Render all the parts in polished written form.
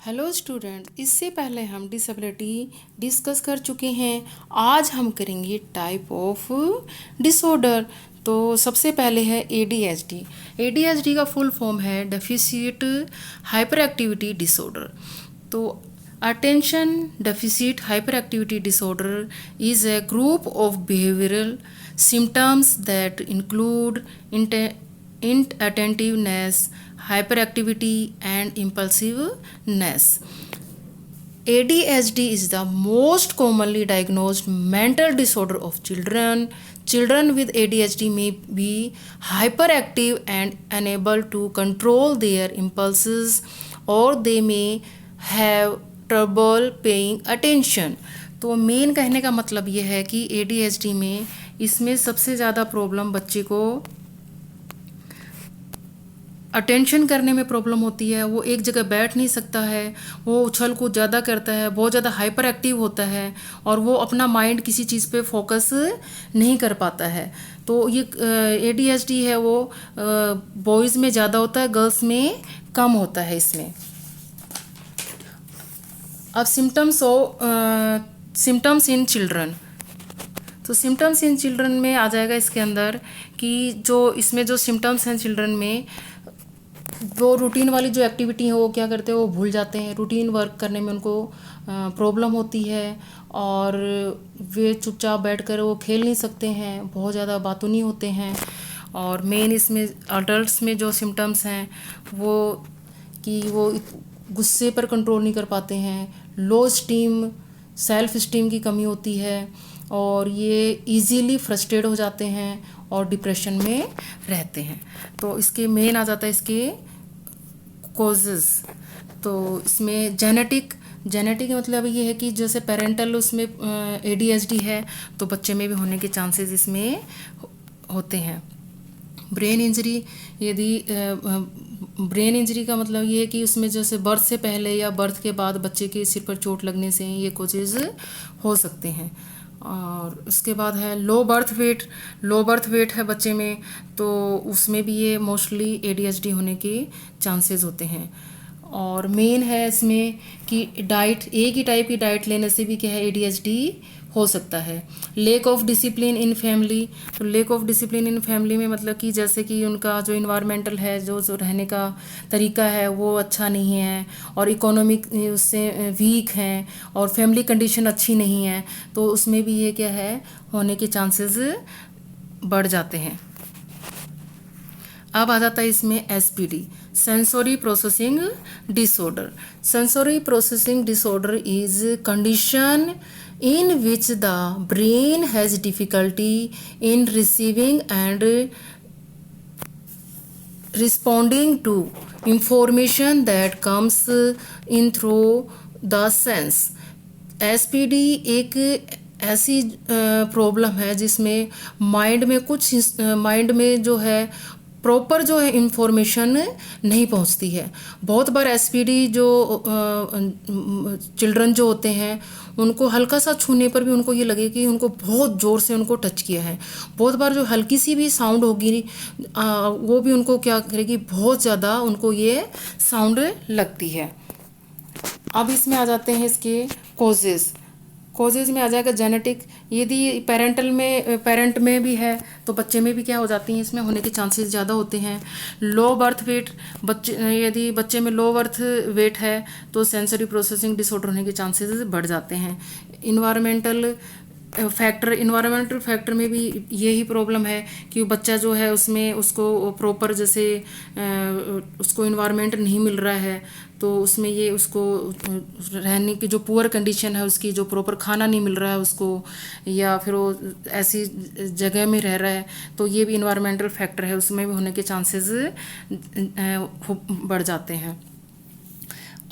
Hello student, इससे पहले हम डिसेबिलिटी डिस्कस कर चुके हैं। आज हम करेंगे टाइप ऑफ डिसऑर्डर। तो सबसे पहले है ADHD। ADHD का फुल फॉर्म है डेफिसिट हाइपर एक्टिविटी डिसऑर्डर। तो attention deficit hyper activity disorder is a group of behavioral symptoms that include inattentiveness, hyperactivity, and impulsiveness. ADHD is the most commonly diagnosed mental disorder of children. Children with ADHD may be hyperactive and unable to control their impulses, or they may have trouble paying attention. तो main कहने का मतलब ये है कि ADHD में इसमें सबसे ज़्यादा प्रॉब्लम बच्चे को अटेंशन करने में प्रॉब्लम होती है। वो एक जगह बैठ नहीं सकता है, वो उछल कूद ज़्यादा करता है, बहुत ज़्यादा हाइपर एक्टिव होता है और वो अपना माइंड किसी चीज़ पे फोकस नहीं कर पाता है। तो ये ADHD है वो बॉयज़ में ज़्यादा होता है, गर्ल्स में कम होता है इसमें। अब सिम्टम्स इन चिल्ड्रन। तो सिम्टम्स इन चिल्ड्रन में आ जाएगा इसके अंदर कि जो इसमें जो सिम्टम्स हैं चिल्ड्रन में, वो रूटीन वाली जो एक्टिविटी है वो क्या करते हैं, वो भूल जाते हैं। रूटीन वर्क करने में उनको प्रॉब्लम होती है और वे चुपचाप बैठकर वो खेल नहीं सकते हैं, बहुत ज़्यादा बातूनी होते हैं। और मेन इसमें अडल्ट्स में जो सिम्टम्स हैं वो कि वो गुस्से पर कंट्रोल नहीं कर पाते हैं, लो स्टीम सेल्फ स्टीम की कमी होती है और ये इजीली फ्रस्ट्रेट हो जाते हैं और डिप्रेशन में रहते हैं। तो इसके मेन आ जाता है इसके कॉजेज़। तो इसमें जेनेटिक मतलब ये है कि जैसे पेरेंटल उसमें ADHD है तो बच्चे में भी होने के चांसेस इसमें होते हैं। ब्रेन इंजरी, यदि ब्रेन इंजरी का मतलब ये है कि उसमें जैसे बर्थ से पहले या बर्थ के बाद बच्चे के सिर पर चोट लगने से ये कोजेज़ हो सकते हैं। और उसके बाद है लो बर्थ वेट है बच्चे में, तो उसमें भी ये मोस्टली ADHD होने के चांसेस होते हैं। और मेन है इसमें कि डाइट, एक ही टाइप की डाइट लेने से भी क्या है ADHD हो सकता है। Lack of discipline in family. तो lack of discipline in family में मतलब कि जैसे कि उनका जो इन्वायरमेंटल है, जो रहने का तरीका है वो अच्छा नहीं है और इकोनॉमिक उससे वीक हैं और फैमिली कंडीशन अच्छी नहीं है, तो उसमें भी ये क्या है होने के चांसेस बढ़ जाते हैं। अब आ जाता है इसमें SPD, sensory processing disorder. Sensory processing disorder is condition in which the brain has difficulty in receiving and responding to information that comes in through the sense. SPD एक ऐसी प्रॉब्लम है जिसमें माइंड में जो है प्रॉपर जो है information नहीं पहुंचती है। बहुत बार SPD जो चिल्ड्रन जो होते हैं उनको हल्का सा छूने पर भी उनको ये लगे कि उनको बहुत ज़ोर से उनको टच किया है। बहुत बार जो हल्की सी भी साउंड होगी वो भी उनको क्या करेगी, बहुत ज़्यादा उनको ये साउंड लगती है। अब इसमें आ जाते हैं इसके कॉजेज़ में आ जाएगा जेनेटिक। यदि पेरेंट में भी है तो बच्चे में भी क्या हो जाती हैं, इसमें होने के चांसेस ज़्यादा होते हैं। लो बर्थ वेट, यदि बच्चे में लो बर्थ वेट है तो सेंसरी प्रोसेसिंग डिसऑर्डर होने के चांसेस बढ़ जाते हैं। इन्वायरमेंटल फैक्टर में भी यही प्रॉब्लम है कि बच्चा जो है उसमें उसको प्रॉपर जैसे उसको इन्वायरमेंट नहीं मिल रहा है, तो उसमें ये उसको रहने की जो पुअर कंडीशन है, उसकी जो प्रॉपर खाना नहीं मिल रहा है उसको, या फिर वो ऐसी जगह में रह रहा है, तो ये भी इन्वायरमेंटल फैक्टर है, उसमें भी होने के चांसेस बढ़ जाते हैं।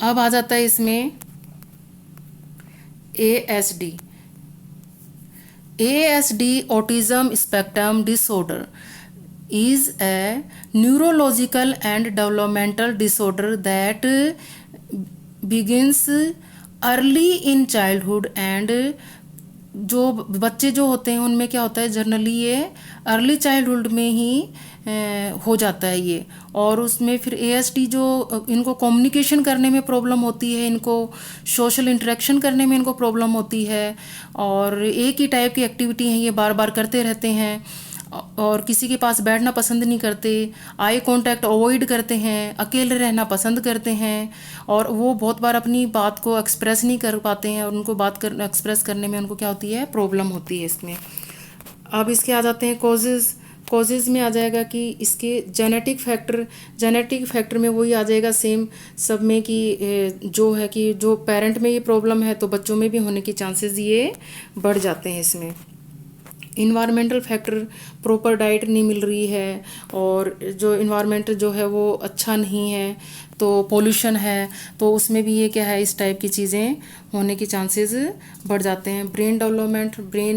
अब आ जाता है इसमें ASD, autism spectrum disorder, is a neurological and developmental disorder that begins early in childhood and जो बच्चे जो होते हैं उनमें क्या होता है, जनरली ये अर्ली चाइल्डहुड में ही हो जाता है ये। और उसमें फिर एएसडी जो इनको कम्युनिकेशन करने में प्रॉब्लम होती है, इनको सोशल इंटरेक्शन करने में इनको प्रॉब्लम होती है, और एक ही टाइप की एक्टिविटी हैं ये बार बार करते रहते हैं, और किसी के पास बैठना पसंद नहीं करते, आई कांटेक्ट अवॉइड करते हैं, अकेले रहना पसंद करते हैं, और वो बहुत बार अपनी बात को एक्सप्रेस नहीं कर पाते हैं, और उनको बात कर एक्सप्रेस करने में उनको क्या होती है, प्रॉब्लम होती है इसमें। अब इसके आ जाते हैं कॉजेज़। कॉजेज़ में आ जाएगा कि इसके जेनेटिक फैक्टर में वही आ जाएगा सेम सब में कि जो है कि जो पेरेंट में ये प्रॉब्लम है तो बच्चों में भी होने की चांसेस ये बढ़ जाते हैं इसमें। इन्वायरमेंटल फैक्टर, प्रॉपर डाइट नहीं मिल रही है, और जो इन्वायरमेंट जो है वो अच्छा नहीं है, तो पोल्यूशन है, तो उसमें भी ये क्या है, इस टाइप की चीज़ें होने के चांसेस बढ़ जाते हैं। ब्रेन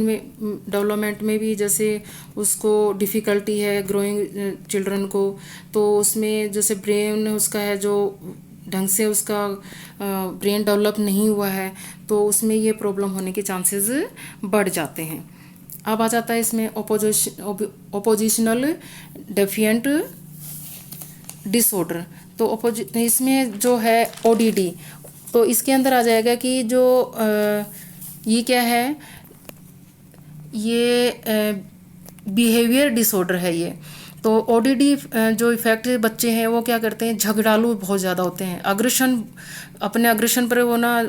में डेवलपमेंट में भी जैसे उसको डिफ़िकल्टी है ग्रोइंग चिल्ड्रन को, तो उसमें जैसे ब्रेन उसका है जो ढंग से उसका ब्रेन डेवलप नहीं हुआ है, तो उसमें ये प्रॉब्लम होने के चांसेस बढ़ जाते हैं। अब आ जाता है इसमें ओपोजिशनल डेफिएंट डिसऑर्डर। तो इसमें जो है ओडीडी, तो इसके अंदर आ जाएगा कि जो ये क्या है, ये बिहेवियर डिसऑर्डर है ये। तो ओडीडी जो इफ़ेक्ट बच्चे हैं वो क्या करते हैं, झगड़ालू बहुत ज़्यादा होते हैं, अपने अग्रेशन पर वो ना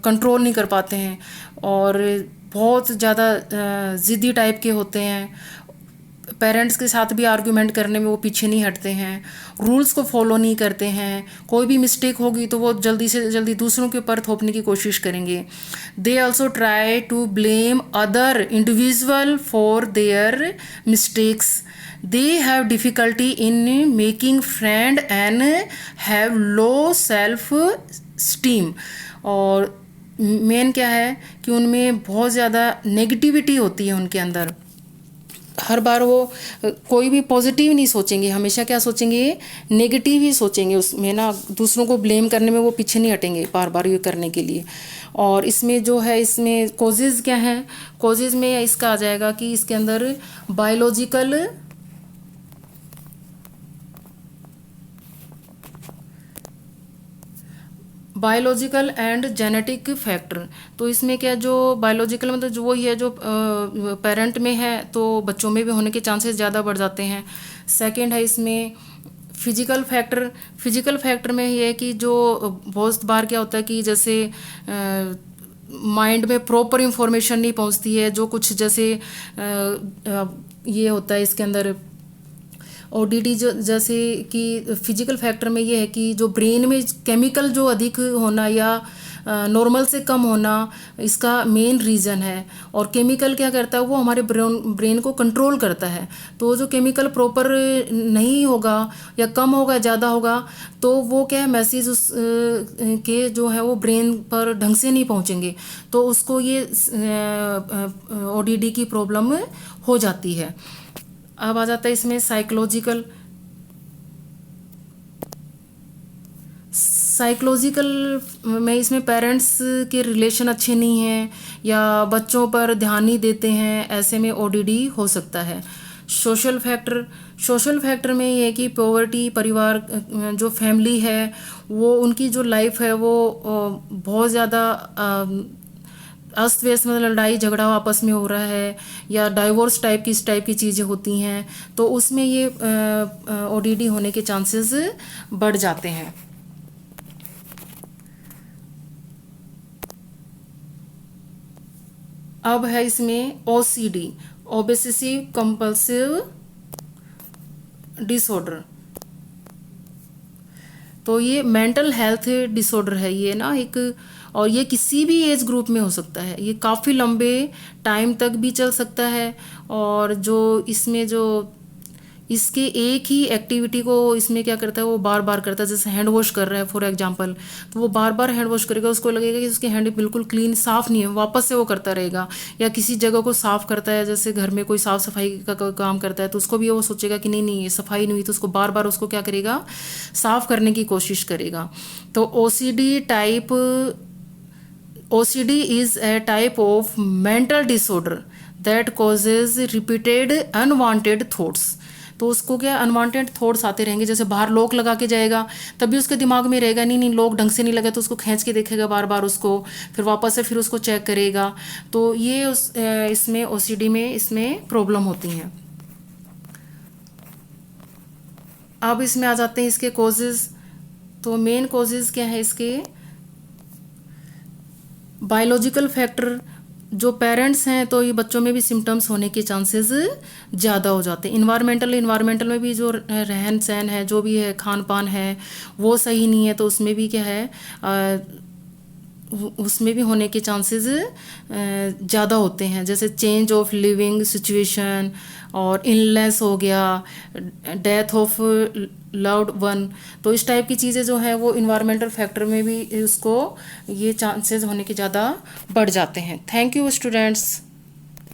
कंट्रोल नहीं कर पाते हैं, और बहुत ज़्यादा ज़िद्दी टाइप के होते हैं, पेरेंट्स के साथ भी आर्गुमेंट करने में वो पीछे नहीं हटते हैं, रूल्स को फॉलो नहीं करते हैं, कोई भी मिस्टेक होगी तो वो जल्दी से जल्दी दूसरों के ऊपर थोपने की कोशिश करेंगे। They also try to blame other individual for their mistakes. They have difficulty in making friend and have low self esteem. और मेन क्या है कि उनमें बहुत ज़्यादा नेगेटिविटी होती है उनके अंदर, हर बार वो कोई भी पॉजिटिव नहीं सोचेंगे, हमेशा क्या सोचेंगे, नेगेटिव ही सोचेंगे, उसमें ना दूसरों को ब्लेम करने में वो पीछे नहीं हटेंगे बार बार ये करने के लिए। और इसमें जो है, इसमें कॉजेज़ क्या हैं, कॉजेज़ में इसका आ जाएगा कि इसके अंदर बायोलॉजिकल एंड जेनेटिक फैक्टर। तो इसमें क्या, जो बायोलॉजिकल मतलब जो वही है जो पेरेंट में है तो बच्चों में भी होने के चांसेस ज़्यादा बढ़ जाते हैं। सेकंड है इसमें फिजिकल फैक्टर में ये है कि जो बहुत बार क्या होता है कि जैसे माइंड में प्रॉपर इंफॉर्मेशन नहीं पहुंचती है, जो कुछ जैसे ये होता है इसके अंदर ओडीडी, जो जैसे कि फिजिकल फैक्टर में ये है कि जो ब्रेन में केमिकल जो अधिक होना या नॉर्मल से कम होना इसका मेन रीज़न है। और केमिकल क्या करता है, वो हमारे ब्रेन को कंट्रोल करता है, तो जो केमिकल प्रॉपर नहीं होगा या कम होगा ज़्यादा होगा तो वो क्या है, मैसेज उस के जो है वो ब्रेन पर ढंग से नहीं पहुंचेंगे, तो उसको ये ओडीडी की प्रॉब्लम हो जाती है। अब आ जाता है इसमें साइकोलॉजिकल में, इसमें पेरेंट्स के रिलेशन अच्छे नहीं हैं या बच्चों पर ध्यान नहीं देते हैं, ऐसे में ओडीडी हो सकता है। सोशल फैक्टर में ये है कि पॉवर्टी, परिवार जो फैमिली है वो उनकी जो लाइफ है वो बहुत ज़्यादा अस्त व्यस्त, मतलब लड़ाई झगड़ा आपस में हो रहा है या डाइवोर्स टाइप की इस टाइप की चीज़ें होती हैं, तो उसमें ये ओडीडी होने के चांसेस बढ़ जाते हैं। अब है इसमें ओसीडी, ऑब्सेसिव कंपल्सिव डिसऑर्डर। तो ये मेंटल हेल्थ डिसऑर्डर है ये ना एक, और ये किसी भी एज ग्रुप में हो सकता है, ये काफ़ी लंबे टाइम तक भी चल सकता है। और जो इसमें जो इसके एक ही एक्टिविटी को इसमें क्या करता है, वो बार बार करता है, जैसे हैंड वॉश कर रहा है फॉर एग्जांपल, तो वो बार बार हैंड वॉश करेगा, उसको लगेगा कि उसके हैंड बिल्कुल क्लीन साफ़ नहीं है, वापस से वो करता रहेगा। या किसी जगह को साफ़ करता है, जैसे घर में कोई साफ़ सफाई का काम करता है, तो उसको भी वो सोचेगा कि नहीं नहीं ये सफाई नहीं हुई, तो उसको बार बार उसको क्या करेगा, साफ़ करने की कोशिश करेगा। तो OCD type OCD is a type of mental disorder that causes repeated unwanted thoughts. तो उसको क्या अनवांटेड थॉट्स आते रहेंगे, जैसे बाहर लॉक लगा के जाएगा तभी उसके दिमाग में रहेगा नहीं नहीं लॉक ढंग से नहीं लगा, तो उसको खींच के देखेगा बार बार उसको, फिर वापस से फिर उसको चेक करेगा। तो ये इसमें OCD में इसमें प्रॉब्लम होती हैं। अब इसमें आ जाते हैं इसके कॉजेज़। तो मेन कॉजेज़ क्या है इसके, बायोलॉजिकल फैक्टर, जो पेरेंट्स हैं तो ये बच्चों में भी सिम्टम्स होने के चांसेस ज़्यादा हो जाते हैं। इन्वायरमेंटल में भी जो रहन सहन है, जो भी है खान पान है वो सही नहीं है, तो उसमें भी क्या है उसमें भी होने के चांसेस ज़्यादा होते हैं, जैसे चेंज ऑफ लिविंग सिचुएशन और इलनेस हो गया, डेथ ऑफ लव्ड वन। तो इस टाइप की चीज़ें जो हैं वो इन्वायरमेंटल फैक्टर में भी उसको ये चांसेस होने के ज़्यादा बढ़ जाते हैं। Thank you students.